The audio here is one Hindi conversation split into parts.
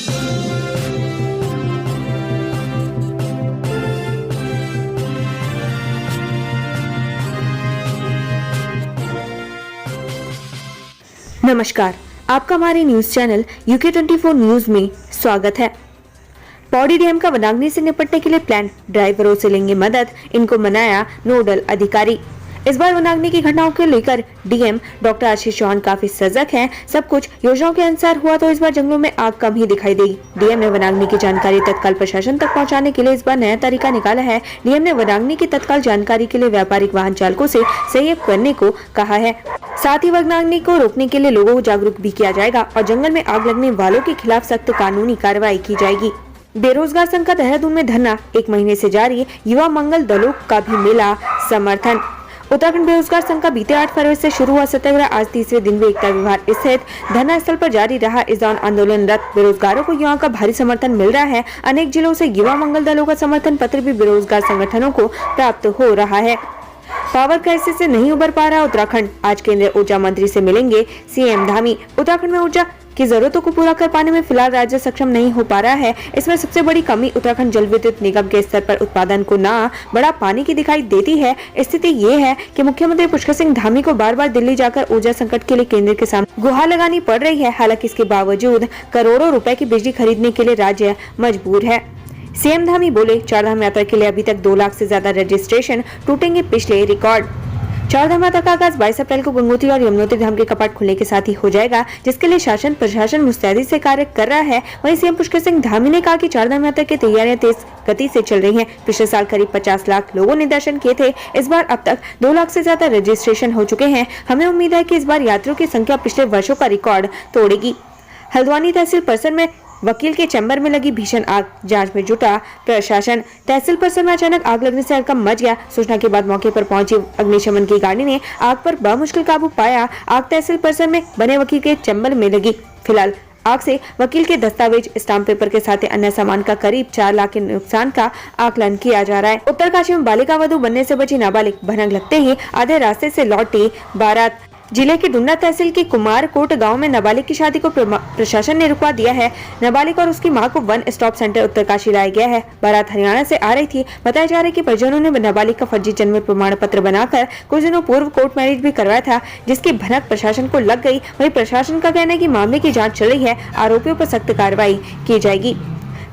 नमस्कार, आपका हमारे न्यूज चैनल UK24 न्यूज में स्वागत है। पौड़ी डैम का वनाग्नि से निपटने के लिए प्लान, ड्राइवरों से लेंगे मदद, इनको मनाया नोडल अधिकारी। इस बार वनाग्नि की घटनाओं को लेकर डीएम डॉक्टर आशीष चौहान काफी सजग हैं। सब कुछ योजनाओं के अनुसार हुआ तो इस बार जंगलों में आग कम ही दिखाई देगी। डीएम ने वनाग्नि की जानकारी तत्काल प्रशासन तक पहुंचाने के लिए इस बार नया तरीका निकाला है। डीएम ने वनाग्नि की तत्काल जानकारी के लिए व्यापारिक वाहन चालकों से सहयोग करने को कहा है। साथ ही वनाग्नि को रोकने के लिए लोगों को जागरूक भी किया जाएगा और जंगल में आग लगने वालों के खिलाफ सख्त कानूनी कार्रवाई की जाएगी। बेरोजगार संघ का देहरादून में धरना, 1 महीने से जारी। युवा मंगल दलों का भी मिला समर्थन। उत्तराखंड बेरोजगार संघ का बीते 8 फरवरी से शुरू हुआ सत्याग्रह आज तीसरे दिन भी एकता विहार स्थित धरना स्थल पर जारी रहा। इस दौरान आंदोलनरत बेरोजगारों को युवाओं का भारी समर्थन मिल रहा है। अनेक जिलों से युवा मंगल दलों का समर्थन पत्र भी बेरोजगार संगठनों को प्राप्त हो रहा है। पावर क्राइसिस से नहीं उबर पा रहा उत्तराखंड, आज केंद्रीय ऊर्जा मंत्री से मिलेंगे सीएम धामी। उत्तराखंड में ऊर्जा की जरूरतों को पूरा कर पाने में फिलहाल राज्य सक्षम नहीं हो पा रहा है। इसमें सबसे बड़ी कमी उत्तराखंड जल विद्युत निगम के स्तर पर उत्पादन को ना बढ़ा पाने की दिखाई देती है। स्थिति ये है कि मुख्यमंत्री पुष्कर सिंह धामी को बार बार दिल्ली जाकर ऊर्जा संकट के लिए केंद्र के सामने गुहार लगानी पड़ रही है। हालांकि इसके बावजूद करोड़ों रुपए की बिजली खरीदने के लिए राज्य मजबूर है। सीएम धामी बोले, चारधाम यात्रा के लिए अभी तक 2 लाख से ज्यादा रजिस्ट्रेशन, टूटेंगे पिछले रिकॉर्ड। चारधाम यात्रा का आगाज 22 अप्रैल को गंगोत्री और यमुनोत्री धाम के कपाट खुलने के साथ ही हो जाएगा, जिसके लिए शासन प्रशासन मुस्तैदी से कार्य कर रहा है। वहीं सीएम पुष्कर सिंह धामी ने कहा कि चारधाम यात्रा की तैयारियां तेज गति से चल रही हैं। पिछले साल करीब 50 लाख लोगों ने दर्शन किए थे। इस बार अब तक 2 लाख से ज्यादा रजिस्ट्रेशन हो चुके हैं। हमें उम्मीद है कि इस बार यात्रियों की संख्या पिछले वर्षों का रिकॉर्ड तोड़ेगी। हल्द्वानी तहसील परिसर में वकील के चैम्बर में लगी भीषण आग, जांच में जुटा प्रशासन। तहसील परिसर में अचानक आग लगने से हड़कंप मच गया। सूचना के बाद मौके पर पहुंची अग्निशमन की गाड़ी ने आग पर बमुश्किल काबू पाया। आग तहसील परिसर में बने वकील के चैम्बर में लगी। फिलहाल आग से वकील के दस्तावेज, स्टाम्प पेपर के साथ अन्य सामान का करीब 4 लाख के नुकसान का आकलन किया जा रहा है। उत्तरकाशी में बालिका वधू बनने से बची नाबालिग, भनक लगते ही आधे रास्ते से लौटी बारात। जिले के डुन्ना तहसील के कुमारकोट गांव में नाबालिग की शादी को प्रशासन ने रुकवा दिया है। नाबालिग और उसकी मां को वन स्टॉप सेंटर उत्तरकाशी लाया गया है। बारात हरियाणा से आ रही थी। बताया जा रहा है कि परिजनों ने नाबालिग का फर्जी जन्म प्रमाण पत्र बनाकर कुछ दिनों पूर्व कोर्ट मैरिज भी करवाया था, जिसकी भनक प्रशासन को लग गई। वहीं प्रशासन का कहना है कि मामले की जाँच चल रही है, आरोपियों पर सख्त कार्रवाई की जाएगी।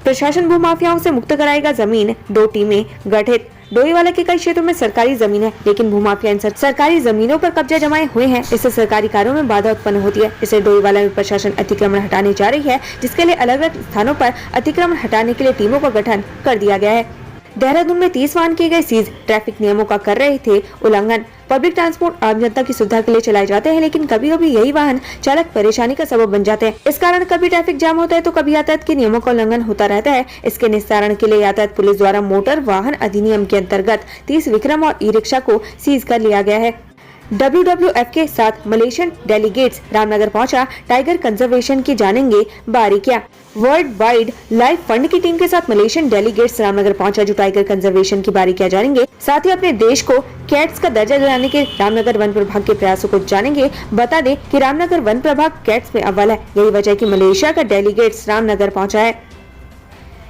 प्रशासन भूमाफियाओं से मुक्त कराएगा जमीन, 2 टीमें गठित। डोईवाला के कई क्षेत्रों में सरकारी जमीन है, लेकिन भूमाफिया इन सरकारी जमीनों पर कब्जा जमाए हुए हैं। इससे सरकारी कार्यों में बाधा उत्पन्न होती है। इससे डोईवाला में प्रशासन अतिक्रमण हटाने जा रही है, जिसके लिए अलग अलग स्थानों पर अतिक्रमण हटाने के लिए टीमों का गठन कर दिया गया है। देहरादून में 30 वाहन किए गए सीज, ट्रैफिक नियमों का कर रहे थे उल्लंघन। पब्लिक ट्रांसपोर्ट आम जनता की सुविधा के लिए चलाए जाते हैं, लेकिन कभी कभी यही वाहन चालक परेशानी का सबब बन जाते हैं। इस कारण कभी ट्रैफिक जाम होता है तो कभी यातायात के नियमों का उल्लंघन होता रहता है। इसके निस्तारण के लिए यातायात पुलिस द्वारा मोटर वाहन अधिनियम के अंतर्गत 30 विक्रम और ई रिक्शा को सीज कर लिया गया है। WWF के साथ मलेशियन डेलीगेट्स रामनगर पहुंचा, टाइगर कंजर्वेशन की जानेंगे बारीकियां। वर्ल्ड वाइड लाइफ फंड की टीम के साथ मलेशियन डेलीगेट्स रामनगर पहुंचा, जो टाइगर कंजर्वेशन की बारीकियां जानेंगे। साथ ही अपने देश को कैट्स का दर्जा दिलाने के रामनगर वन प्रभाग के प्रयासों को जानेंगे। बता दें कि रामनगर वन प्रभाग कैट्स में अव्वल है। यही वजह है कि मलेशिया का डेलीगेट्स रामनगर पहुंचा है।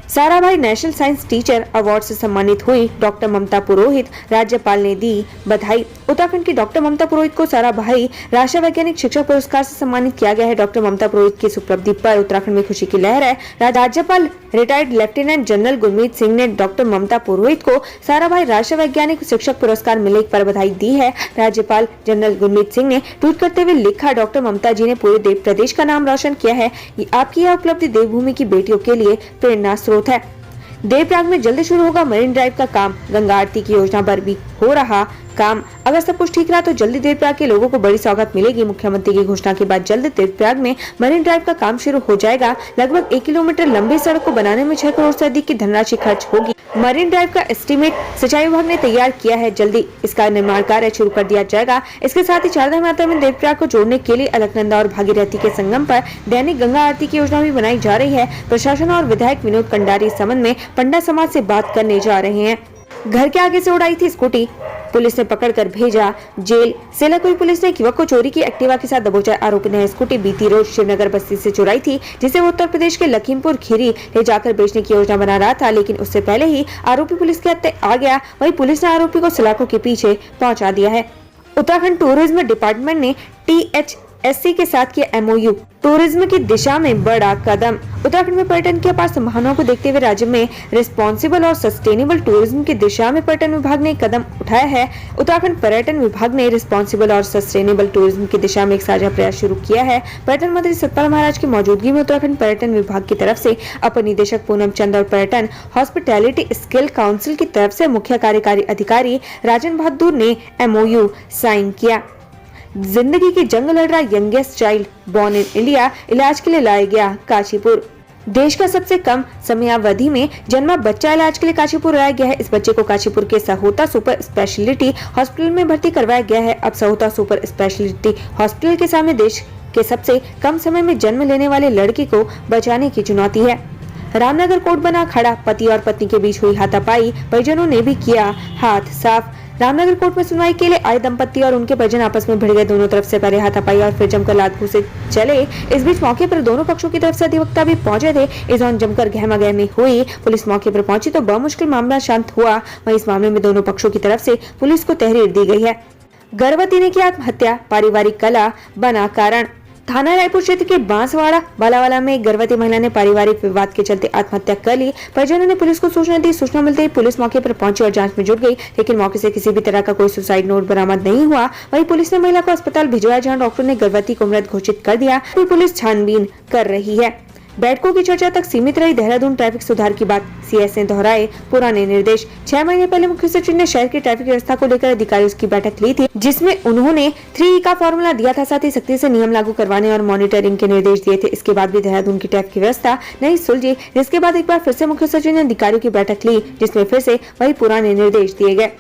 Sarabhai national science teacher award से सम्मानित हुई डॉक्टर ममता पुरोहित, राज्यपाल ने दी बधाई। उत्तराखंड की डॉक्टर ममता पुरोहित को साराभाई राष्ट्रीय वैज्ञानिक शिक्षक पुरस्कार से सम्मानित किया गया है। डॉक्टर ममता पुरोहित की इस उपलब्धि पर उत्तराखंड में खुशी की लहर है। राज्यपाल retired lieutenant general Gurmeet Singh ने डॉक्टर ममता पुरोहित को साराभाई राष्ट्रीय वैज्ञानिक शिक्षक पुरस्कार मिलने पर बधाई दी है। राज्यपाल जनरल गुरमीत सिंह ने ट्वीट करते हुए लिखा, डॉक्टर ममता जी ने पूरे प्रदेश का नाम रोशन किया है। आपकी यह उपलब्धि देवभूमि की बेटियों के लिए प्रेरणा स्रोत है। देवप्रयाग में जल्द शुरू होगा मरीन ड्राइव का काम, गंगा आरती की योजना पर भी हो रहा काम। अगर सब कुछ ठीक रहा तो जल्दी देवप्रयाग के लोगों को बड़ी सौगात मिलेगी। मुख्यमंत्री की घोषणा के बाद जल्द देवप्रयाग में मरीन ड्राइव का काम शुरू हो जाएगा। लगभग 1 किलोमीटर लंबी सड़क को बनाने में 6 करोड़ से अधिक की धनराशि खर्च होगी। मरीन ड्राइव का एस्टीमेट सिंचाई विभाग ने तैयार किया है। जल्दी इसका निर्माण कार्य शुरू कर दिया जाएगा। इसके साथ ही चारधाम यात्रा में देवप्रयाग को जोड़ने के लिए अलकनंदा और भागीरथी के संगम पर दैनिक गंगा आरती की योजना भी बनाई जा रही है। प्रशासन और विधायक विनोद कंडारी इस संबंध में पंडा समाज से बात करने जा रहे हैं। घर के आगे से उड़ाई थी स्कूटी, पुलिस ने पकड़कर भेजा जेल। सेलाकुई पुलिस ने एक युवक को चोरी की एक्टिवा के साथ दबोचा। आरोपी ने स्कूटी बीती रोज शिवनगर बस्ती से चुराई थी, जिसे वो उत्तर प्रदेश के लखीमपुर खीरी ले जाकर बेचने की योजना बना रहा था, लेकिन उससे पहले ही आरोपी पुलिस के हत्थे आ गया। वहीं पुलिस ने आरोपी को सलाखों के पीछे पहुंचा दिया है। उत्तराखंड टूरिज्म डिपार्टमेंट ने THSC के साथ किया MOU, टूरिज्म की दिशा में बड़ा कदम। उत्तराखंड में पर्यटन की अपार संभावनाओं को देखते हुए राज्य में रिस्पॉन्सिबल और सस्टेनेबल टूरिज्म की दिशा में पर्यटन विभाग ने कदम उठाया है। उत्तराखंड पर्यटन विभाग ने रिस्पॉन्सिबल और सस्टेनेबल टूरिज्म की दिशा में एक साझा प्रयास शुरू किया है। पर्यटन मंत्री सतपाल महाराज की मौजूदगी में उत्तराखंड पर्यटन विभाग की तरफ से अपर निदेशक पूनम चंद और पर्यटन हॉस्पिटैलिटी स्किल काउंसिल की तरफ से मुख्य कार्यकारी अधिकारी राजन बहादुर ने MOU साइन किया। जिंदगी की जंग लड़ रहा youngest child born in India इलाज के लिए लाया गया काशीपुर। देश का सबसे कम समयावधि में जन्मा बच्चा इलाज के लिए काशीपुर लाया गया है। इस बच्चे को काशीपुर के सहोता सुपर स्पेशलिटी हॉस्पिटल में भर्ती करवाया गया है। अब सहोता सुपर स्पेशलिटी हॉस्पिटल के सामने देश के सबसे कम समय में जन्म लेने वाले लड़की को बचाने की चुनौती है। रामनगर कोर्ट बना खड़ा, पति और पत्नी के बीच हुई हाथापाई, परिजनों ने भी किया हाथ साफ। रामनगर कोर्ट में सुनवाई के लिए आए दंपति और उनके परिजन आपस में भिड़ गए। दोनों तरफ से पहले हाथापाई और फिर जमकर लात घूंसे चले। इस बीच मौके पर दोनों पक्षों की तरफ से अधिवक्ता भी पहुंचे थे। इस दौरान जमकर गहमागहमी हुई। पुलिस मौके पर पहुंची तो बमुश्किल मामला शांत हुआ। वहीं इस मामले में दोनों पक्षों की तरफ से पुलिस को तहरीर दी गई है। गर्भवती ने की आत्महत्या, पारिवारिक कलह बना कारण। थाना रायपुर क्षेत्र के बांसवाड़ा बालावाला में एक गर्भवती महिला ने पारिवारिक विवाद के चलते आत्महत्या कर ली। परिजनों ने पुलिस को सूचना दी। सूचना मिलते ही पुलिस मौके पर पहुंची और जांच में जुट गई, लेकिन मौके से किसी भी तरह का कोई सुसाइड नोट बरामद नहीं हुआ। वहीं पुलिस ने महिला को अस्पताल भिजवाया, जहां डॉक्टर ने गर्भवती को मृत घोषित कर दिया। फिर पुलिस छानबीन कर रही है। बैठकों की चर्चा तक सीमित रही देहरादून ट्रैफिक सुधार की बात। CS ने दोहराए पुराने निर्देश। 6 महीने पहले मुख्य सचिव ने शहर की ट्रैफिक व्यवस्था को लेकर अधिकारियों की बैठक ली थी, जिसमें उन्होंने 3E का फॉर्मूला दिया था। साथ ही सख्ती से नियम लागू करवाने और मॉनिटरिंग के निर्देश दिए थे। इसके बाद भी देहरादून की ट्रैफिक व्यवस्था नहीं सुलझी, जिसके बाद एक बार फिर से मुख्य सचिव ने अधिकारियों की बैठक ली, जिसमें फिर से वही पुराने निर्देश दिए गए।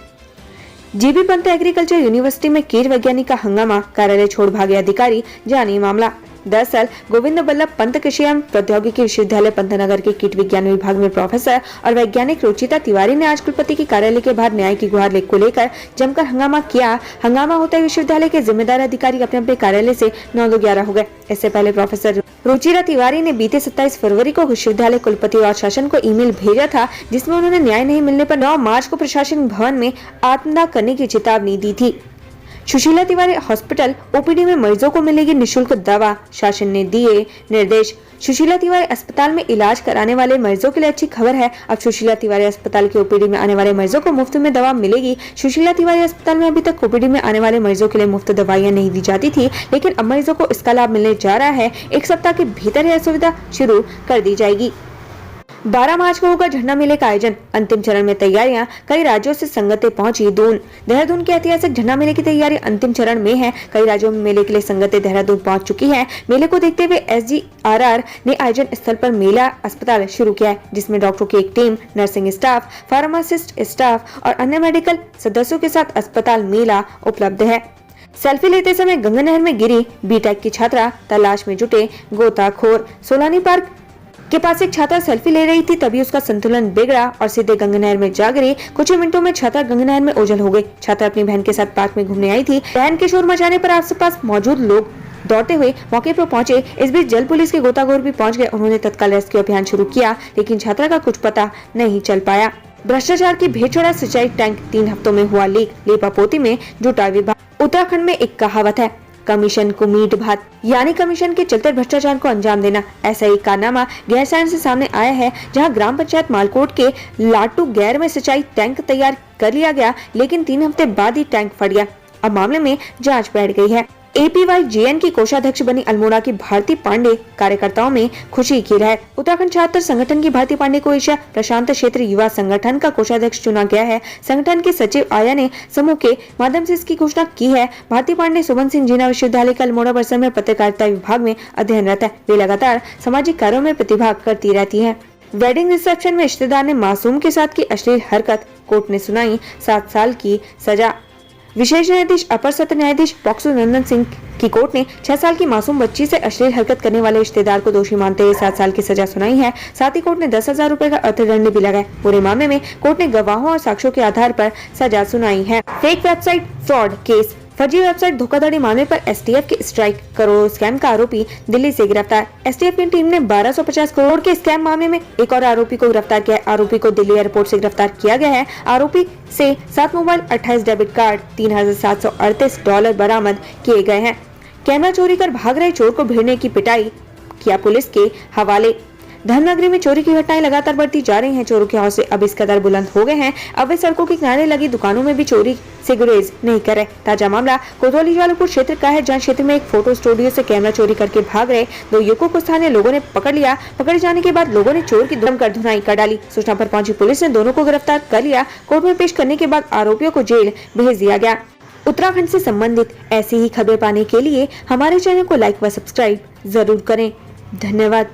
GB पंत एग्रीकल्चर यूनिवर्सिटी में कीट वैज्ञानिक का हंगामा, कार्यालय छोड़ भागे अधिकारी, जानिए मामला। दरअसल गोविंद बल्लभ पंत कृषि एवं प्रौद्योगिकी विश्वविद्यालय पंतनगर के कीट विज्ञान विभाग में प्रोफेसर और वैज्ञानिक रुचिता तिवारी ने आज कुलपति के कार्यालय के बाहर न्याय की गुहार को लेकर जमकर हंगामा किया। हंगामा होते ही विश्वविद्यालय के जिम्मेदार अधिकारी अपने अपने कार्यालय से 9-11 हो गए। इससे पहले प्रोफेसर रुचिता तिवारी ने बीते 27 फरवरी को विश्वविद्यालय कुलपति और शासन को ईमेल भेजा था, जिसमें उन्होंने न्याय नहीं मिलने पर 9 मार्च को प्रशासन भवन में आत्मदाह करने की चेतावनी दी थी। सुशीला तिवारी हॉस्पिटल OPD में मरीजों को मिलेगी निशुल्क दवा, शासन ने दिए निर्देश। सुशीला तिवारी अस्पताल में इलाज कराने वाले मरीजों के लिए अच्छी खबर है। अब सुशीला तिवारी अस्पताल के OPD में आने वाले मरीजों को मुफ्त में दवा मिलेगी। सुशीला तिवारी अस्पताल में अभी तक OPD में आने वाले मरीजों के लिए मुफ्त दवाइयां नहीं दी जाती थी, लेकिन अब मरीजों को इसका लाभ मिलने जा रहा है। 1 सप्ताह के भीतर यह सुविधा शुरू कर दी जाएगी। 12 मार्च को होगा झंडा मेले का आयोजन, अंतिम चरण में तैयारियां, कई राज्यों से संगतें पहुंची दून। देहरादून के ऐतिहासिक झंडा मेले की तैयारी अंतिम चरण में है। कई राज्यों में मेले के लिए संगतें देहरादून पहुंच चुकी हैं। मेले को देखते हुए SGRR ने आयोजन स्थल पर मेला अस्पताल शुरू किया है, जिसमें डॉक्टरों की एक team, nursing staff, pharmacist staff और अन्य मेडिकल सदस्यों के साथ अस्पताल मेला उपलब्ध है। सेल्फी लेते समय गंगा नहर में गिरी B.Tech की छात्रा, तलाश में जुटे गोताखोर। सोलानी पार्क के पास एक छात्रा सेल्फी ले रही थी, तभी उसका संतुलन बिगड़ा और सीधे गंगा नहर में जा गिरी। कुछ ही मिनटों में छात्रा गंगा नहर में ओझल हो गई। छात्रा अपनी बहन के साथ पार्क में घूमने आई थी। बहन के शोर मचाने पर आसपास मौजूद लोग दौड़ते हुए मौके पर पहुंचे। इस बीच जल पुलिस के गोताखोर भी पहुंच गए। उन्होंने तत्काल रेस्क्यू अभियान शुरू किया, लेकिन छात्रा का कुछ पता नहीं चल पाया। भ्रष्टाचार की भेंट चढ़ा सिंचाई टैंक, 3 हफ्तों में हुआ लीक, लीपापोती में जुटा विभाग। उत्तराखंड में एक कहावत है, कमीशन को मीट भात, यानी कमीशन के चलते भ्रष्टाचार को अंजाम देना। ऐसा ही कारनामा गैरसैंण से सामने आया है, जहां ग्राम पंचायत मालकोट के लाटू गैर में सिंचाई टैंक तैयार कर लिया गया, लेकिन 3 हफ्ते बाद ही टैंक फट गया। अब मामले में जांच बैठ गई है। APYGN की कोषाध्यक्ष बनी अल्मोड़ा की भारती पांडे, कार्यकर्ताओं में खुशी की लहर। उत्तराखंड छात्र संगठन की भारती पांडे को एशिया प्रशांत क्षेत्र युवा संगठन का कोषाध्यक्ष चुना गया है। संगठन के सचिव आया ने समूह के माध्यम से इसकी घोषणा की है। भारती पांडे सुबन सिंह जीना विश्वविद्यालय के अल्मोड़ा परिसर में पत्रकारिता विभाग में अध्ययनरत है। वे लगातार सामाजिक कार्यों में प्रतिभाग करती रहती है। वेडिंग रिसेप्शन में रिश्तेदार ने मासूम के साथ की अश्लील हरकत, कोर्ट ने सुनाई 7 साल की सजा। विशेष न्यायाधीश अपर सत्र न्यायाधीश पॉक्सो नंदन सिंह की कोर्ट ने 6 साल की मासूम बच्ची से अश्लील हरकत करने वाले रिश्तेदार को दोषी मानते हुए 7 साल की सजा सुनाई है। साथ ही कोर्ट ने 10,000 रुपए का अर्थदंड भी लगाया। पूरे मामले में कोर्ट ने गवाहों और साक्ष्यों के आधार पर सजा सुनाई है। Fake website fraud case. फर्जी वेबसाइट धोखाधड़ी मामले पर एसटीएफ के स्ट्राइक करोड़ों स्कैम का आरोपी दिल्ली से गिरफ्तार। एसटीएफ की टीम ने 1250 करोड़ के स्कैम मामले में एक और आरोपी को गिरफ्तार किया है। आरोपी को दिल्ली एयरपोर्ट से गिरफ्तार किया गया है। आरोपी से 7 मोबाइल, 28 डेबिट कार्ड, $3,738 बरामद किए गए हैं। कैमरा चोरी कर भाग रहे चोर को भिड़ने की पिटाई किया पुलिस के हवाले। धर्मनगरी में चोरी की घटनाएं लगातार बढ़ती जा रही हैं। चोरों के हौसले अब इस कदर बुलंद हो गए हैं, अब वे सड़कों के किनारे लगी दुकानों में भी चोरी से गुरेज नहीं कर रहे। ताजा मामला कोतवाली जलालपुर क्षेत्र का है, जहां क्षेत्र में एक फोटो स्टूडियो से कैमरा चोरी करके भाग रहे 2 युवकों को स्थानीय लोगों ने पकड़ लिया। पकड़े जाने के बाद लोगों ने चोर की जमकर धुनाई कर डाली। सूचना पर पहुंची पुलिस ने दोनों को गिरफ्तार कर लिया। कोर्ट में पेश करने के बाद आरोपियों को जेल भेज दिया गया। उत्तराखंड से संबंधित ऐसी ही खबरें पाने के लिए हमारे चैनल को लाइक व सब्सक्राइब जरूर करें। धन्यवाद।